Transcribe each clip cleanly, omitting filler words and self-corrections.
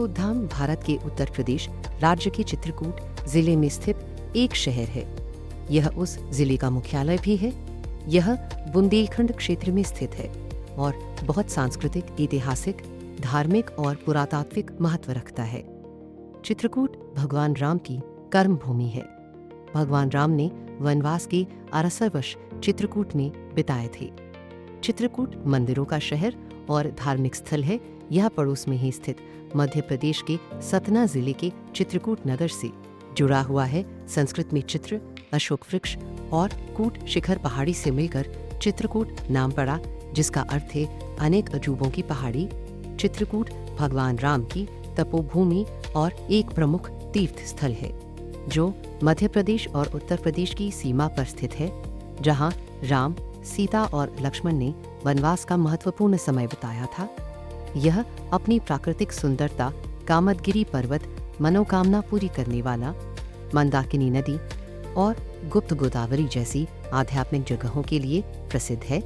चित्रकूट धाम भारत के उत्तर प्रदेश राज्य के चित्रकूट जिले में स्थित एक शहर है। यह उस जिले का मुख्यालय भी है। यह बुंदेलखंड क्षेत्र में स्थित है और बहुत सांस्कृतिक, ऐतिहासिक, धार्मिक और पुरातात्विक महत्व रखता है। चित्रकूट भगवान राम की कर्म भूमि है। भगवान राम ने वनवास के 68 वर्ष चित्रकूट में बिताए थे। चित्रकूट मंदिरों का शहर और धार्मिक स्थल है। यह पड़ोस में ही स्थित मध्य प्रदेश के सतना जिले के चित्रकूट नगर से जुड़ा हुआ है। संस्कृत में चित्र, अशोक वृक्ष और कूट शिखर पहाड़ी से मिलकर चित्रकूट नाम पड़ा, जिसका अर्थ है अनेक अजूबों की पहाड़ी। चित्रकूट भगवान राम की तपोभूमि और एक प्रमुख तीर्थ स्थल है, जो मध्य प्रदेश और उत्तर प्रदेश की सीमा पर स्थित है, जहां राम, सीता और लक्ष्मण ने वनवास का महत्वपूर्ण समय बिताया था। यह अपनी प्राकृतिक सुंदरता, कामदगिरी पर्वत, मनोकामना पूरी करने वाला, मंदाकिनी नदी और गुप्त गोदावरी जैसी आध्यात्मिक जगहों के लिए प्रसिद्ध है,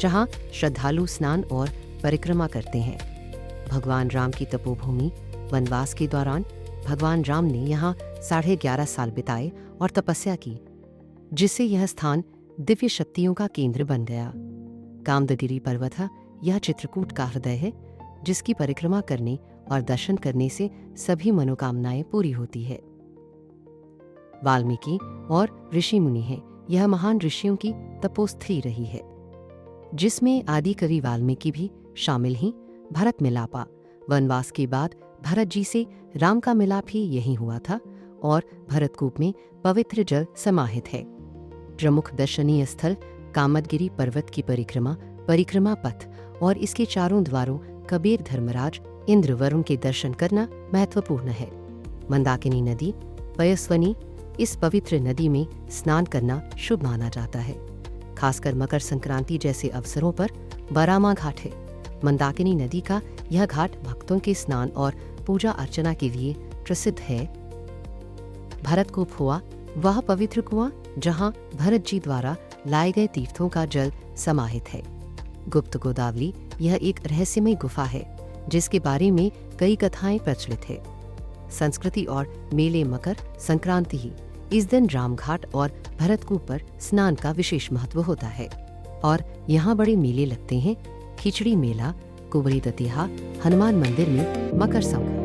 जहां श्रद्धालु स्नान और परिक्रमा करते हैं। भगवान राम की तपोभूमि वनवास के दौरान भगवान राम ने यहाँ 11.5 साल बिताए और तपस्या की, जिससे यह स्थान दिव्य शक्तियों का केंद्र बन गया। कामदगिरी पर्वत यह चित्रकूट का हृदय है, जिसकी परिक्रमा करने और दर्शन करने से सभी मनोकामनाएं पूरी होती है। वाल्मीकि और ऋषि मुनि हैं। यह महान ऋषियों की तपोस्थली रही है, जिसमें आदि कवि वाल्मीकि भी शामिल हैं। भरत मिलापा वनवास के बाद भरत जी से राम का मिलाप ही यहीं हुआ था और भरतकूप में पवित्र जल समाहित है। प्रमुख दर्शनीय स्थल कामदगिरी पर्वत की परिक्रमा पथ और इसके चारों द्वारों कबीर, धर्मराज, इंद्र, वरुण के दर्शन करना महत्वपूर्ण है। मंदाकिनी नदी, पयस्वनी, इस पवित्र नदी में स्नान करना शुभ माना जाता है। खासकर मकर संक्रांति जैसे अवसरों पर बरामा घाट है। मंदाकिनी नदी का यह घाट भक्तों के स्नान और पूजा अर्चना के लिए प्रसिद्ध है। भरतकूप हुआ वह पवित्र कुआं जहां भरत जी द्वारा लाए गए तीर्थों का जल समाहित है। गुप्त गोदावरी यह एक रहस्यमय गुफा है, जिसके बारे में कई कथाएं प्रचलित है। संस्कृति और मेले मकर संक्रांति ही इस दिन रामघाट और भरतकूप पर स्नान का विशेष महत्व होता है और यहाँ बड़े मेले लगते हैं। खिचड़ी मेला, कुबरी दतिहा, हनुमान मंदिर में मकर संक्रांति।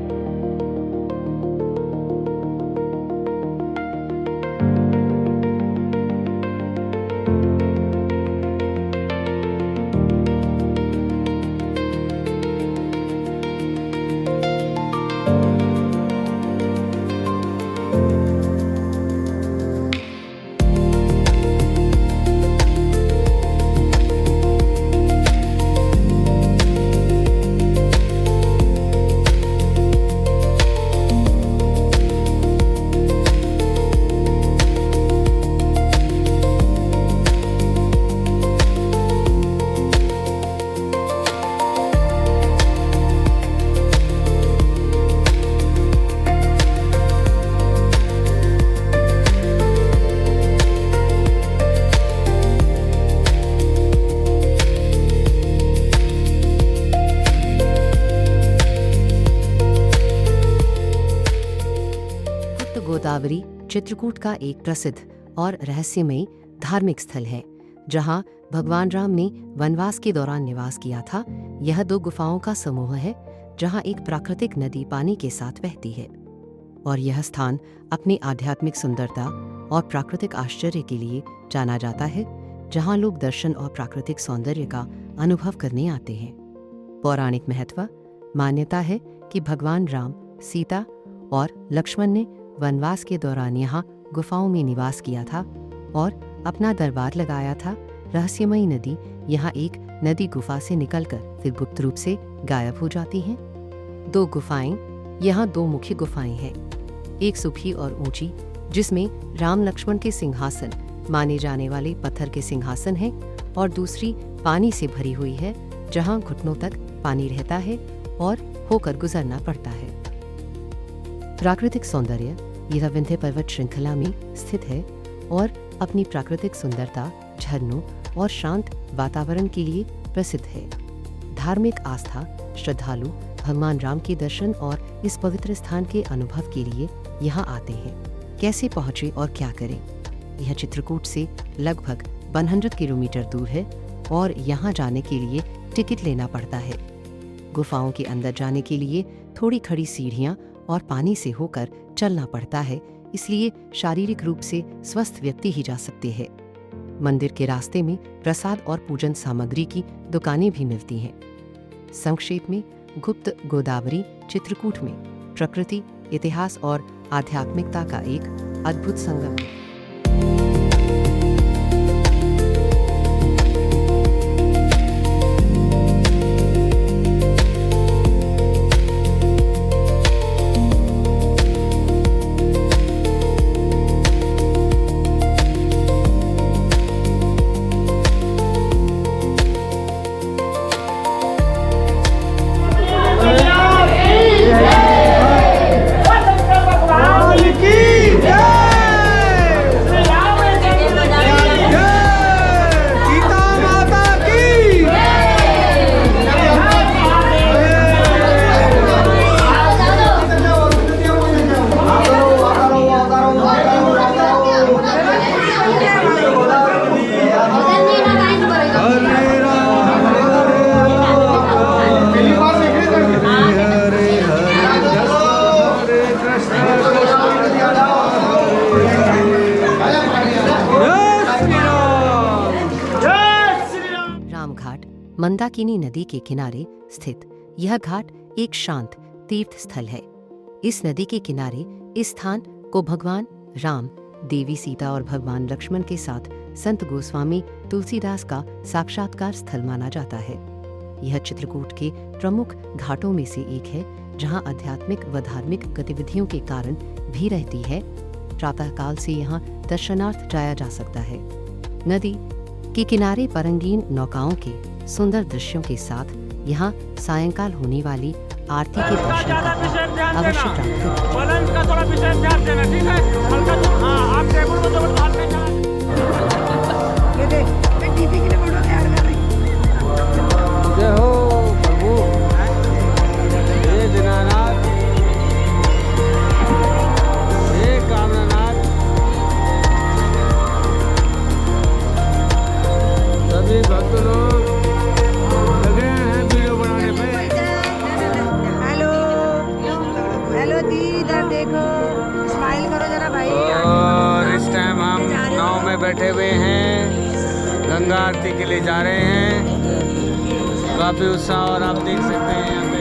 गोदावरी चित्रकूट का एक प्रसिद्ध और रहस्यमयी धार्मिक स्थल है, जहां भगवान राम ने वनवास के दौरान निवास किया था। यह 2 गुफाओं का समूह है, जहां एक प्राकृतिक नदी पानी के साथ बहती है और यह स्थान अपनी आध्यात्मिक सुंदरता और प्राकृतिक आश्चर्य के लिए जाना जाता है, जहां लोग दर्शन और प्राकृतिक सौंदर्य का अनुभव करने आते हैं। पौराणिक महत्व मान्यता है कि भगवान राम, सीता और लक्ष्मण ने वनवास के दौरान यहाँ गुफाओं में निवास किया था और अपना दरबार लगाया था। रहस्यमयी नदी यहाँ एक नदी गुफा से निकलकर फिर गुप्त रूप से गायब हो जाती हैं। 2 गुफाएं यहाँ 2 मुख्य गुफाएं हैं, एक सूखी और ऊंची, जिसमें राम लक्ष्मण के सिंहासन माने जाने वाले पत्थर के सिंहासन हैं, और दूसरी पानी से भरी हुई है, जहाँ घुटनों तक पानी रहता है और होकर गुजरना पड़ता है। प्राकृतिक सौंदर्य यह विंध्य पर्वत श्रृंखला में स्थित है और अपनी प्राकृतिक सुंदरता, झरनों और शांत वातावरण के लिए प्रसिद्ध है। धार्मिक आस्था, श्रद्धालु भगवान राम के दर्शन और इस पवित्र स्थान के अनुभव के लिए यहाँ आते हैं। कैसे पहुँचे और क्या करें? यह चित्रकूट से लगभग 100 किलोमीटर दूर है और यहाँ जाने के लिए टिकट लेना पड़ता है। गुफाओं के अंदर जाने के लिए थोड़ी खड़ी सीढ़ियाँ और पानी से होकर चलना पड़ता है, इसलिए शारीरिक रूप से स्वस्थ व्यक्ति ही जा सकते हैं। मंदिर के रास्ते में प्रसाद और पूजन सामग्री की दुकानें भी मिलती हैं। संक्षेप में गुप्त गोदावरी चित्रकूट में प्रकृति, इतिहास और आध्यात्मिकता का एक अद्भुत संगम है। मंदाकिनी नदी के किनारे स्थित यह घाट एक शांत तीर्थ स्थल है। इस नदी के किनारे इस स्थान को भगवान राम, देवी सीता और भगवान लक्ष्मण के साथ संत गोस्वामी तुलसीदास का साक्षात्कार स्थल माना जाता है। यह चित्रकूट के प्रमुख घाटों में से एक है, जहां आध्यात्मिक व धार्मिक गतिविधियों के कारण भी रहती है। प्रातःकाल से यहाँ दर्शनार्थ जाया जा सकता है। नदी के किनारे परंगीन नौकाओं के सुंदर दृश्यों के साथ यहाँ सायंकाल होने वाली आरती के दर्शन करना अवश्य प्राप्त जय हो प्रभु हे दीनानाथ, हे कामनानाथ, सभी भक्त लोग लगे हैं वीडियो बनाने पे। हेलो हेलो दी, इधर देखो, स्माइल करो जरा भाई। और इस टाइम हम नाव में बैठे हुए हैं, गंगा आरती के लिए जा रहे हैं। काफी उत्साह, और आप देख सकते हैं यहाँ पे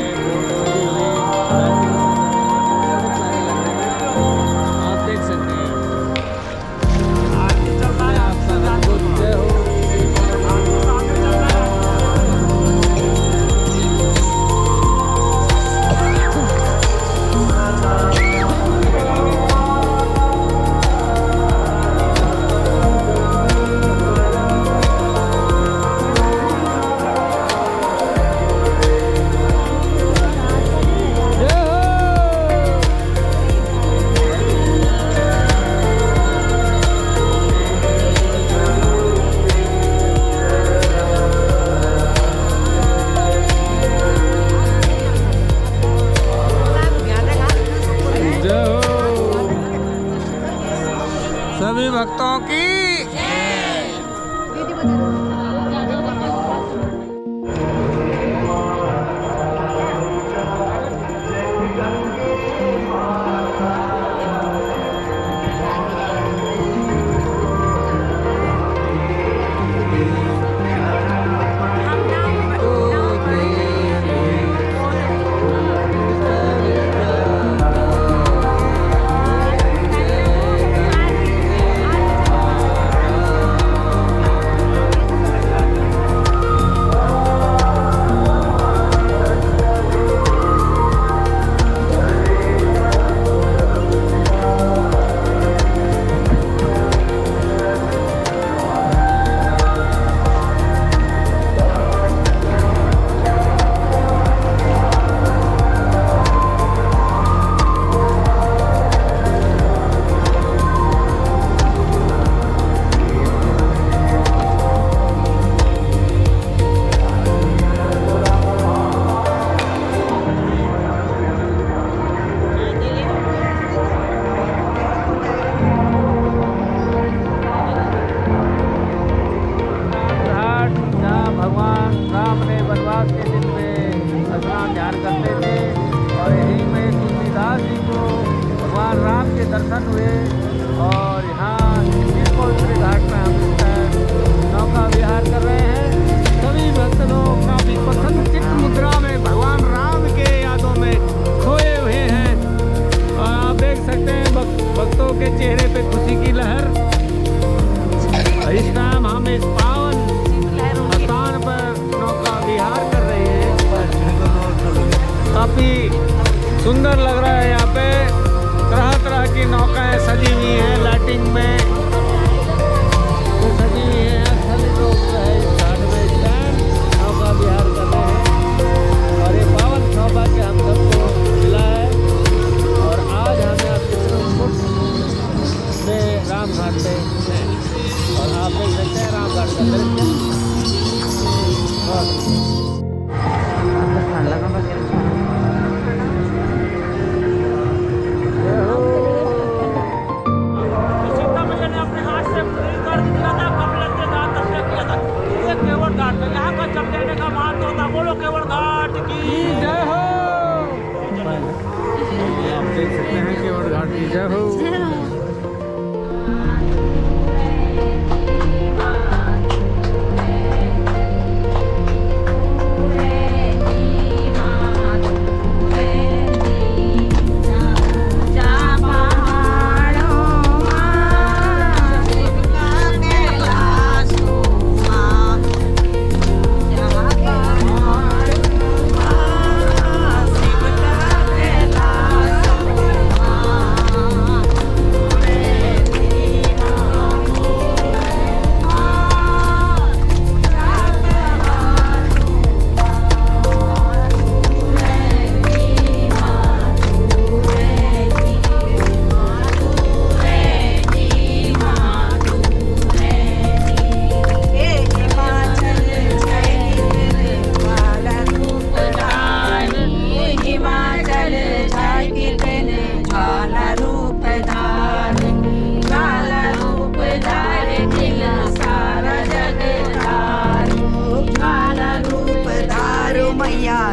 आप देख सकते हैं। आप सबको जय हो। अमावस के दिन में स्नान ध्यान करते थे और यहीं में तुलसीदास जी को भगवान राम के दर्शन हुए और यहाँ इस पवित्र घाट में हम इस टाइम नौका विहार कर रहे हैं। सभी भक्त लोग काफी प्रसन्न चित्त मुद्रा में भगवान राम के यादों में खोए हुए हैं और आप देख सकते हैं भक्तों के चेहरे पे खुशी की लहर। इस टाइम हम इस पावन स्थान पर नौका विहार कर रहे हैं। काफी सुंदर लग रहा है। यहाँ पे तरह तरह की नौकाएं सजी हुई हैं, लाइटिंग में सजी हुई हैं। सभी लोग जो है इस घाट में इस टाइम नौका विहार कर रहे हैं और ये पावन सौभाग्य हम सबको मिला है। और आज हमें आप चित्रकूट में राम घाट पे हैं और आप देख सकते हैं राम घाट का दृश्य। आप देख सकते हैं केवट घाट की जय हो।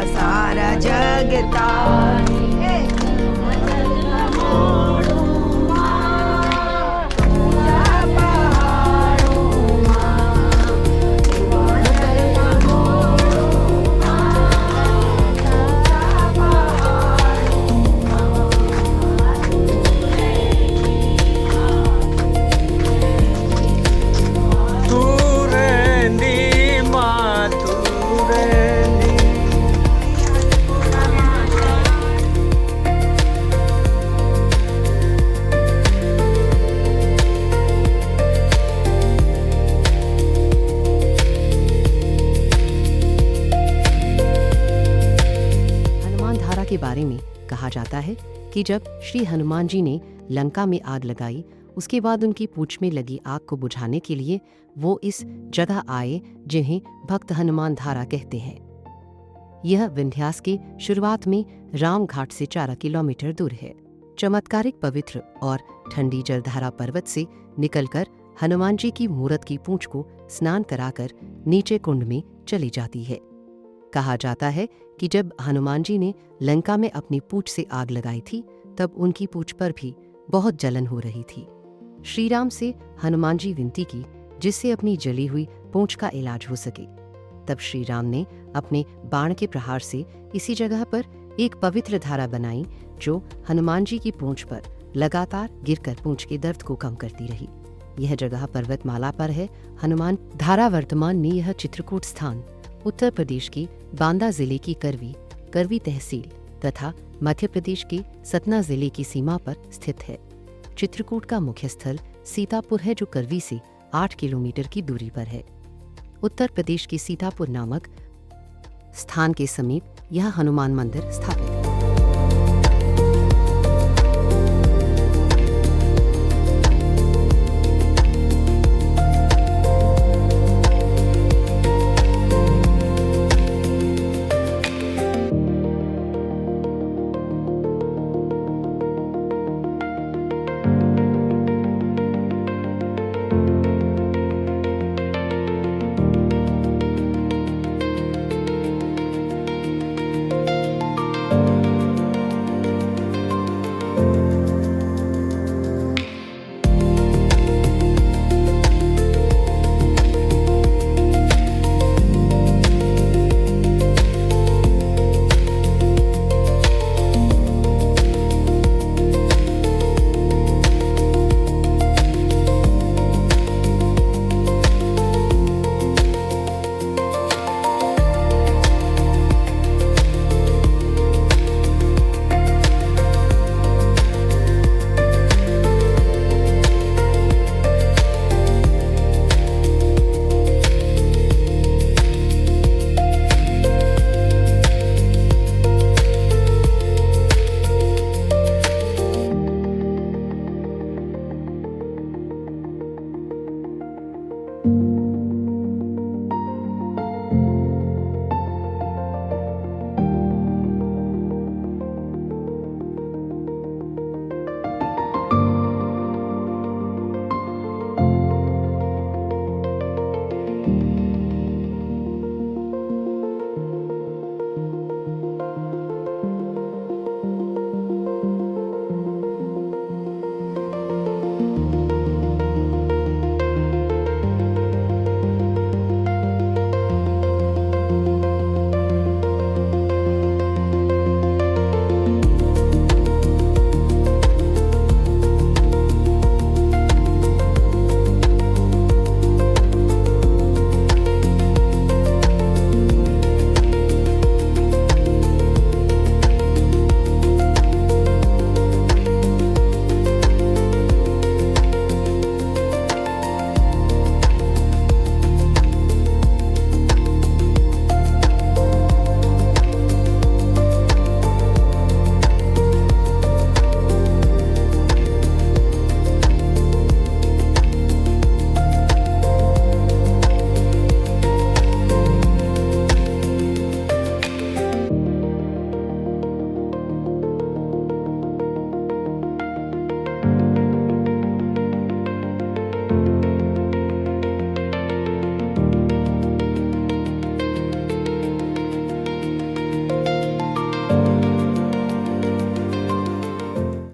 सारा जग तारी के बारे में कहा जाता है कि जब श्री हनुमान जी ने लंका में आग लगाई, उसके बाद उनकी पूंछ में लगी आग को बुझाने के लिए वो इस जगह आए जिन्हें भक्त हनुमान धारा कहते हैं। यह विंध्यास के शुरुआत में राम घाट से 4 किलोमीटर दूर है। चमत्कारिक पवित्र और ठंडी जलधारा पर्वत से निकलकर हनुमान जी की मूरत की पूंछ को स्नान कराकर नीचे कुंड में चली जाती है। कहा जाता है कि जब हनुमान जी ने लंका में अपनी पूंछ से आग लगाई थी, तब उनकी पूंछ पर भी बहुत जलन हो रही थी। श्री राम से हनुमान जी विनती की जिससे अपनी जली हुई पूंछ का इलाज हो सके। तब श्री राम ने अपने बाण के प्रहार से इसी जगह पर एक पवित्र धारा बनाई जो हनुमान जी की पूंछ पर लगातार गिरकर पूंछ के दर्द को कम करती रही। यह जगह पर्वतमाला पर है। हनुमान धारा वर्तमान में यह चित्रकूट स्थान उत्तर प्रदेश के बांदा जिले की करवी तहसील तथा मध्य प्रदेश के सतना जिले की सीमा पर स्थित है। चित्रकूट का मुख्य स्थल सीतापुर है जो करवी से 8 किलोमीटर की दूरी पर है। उत्तर प्रदेश के सीतापुर नामक स्थान के समीप यह हनुमान मंदिर स्थापित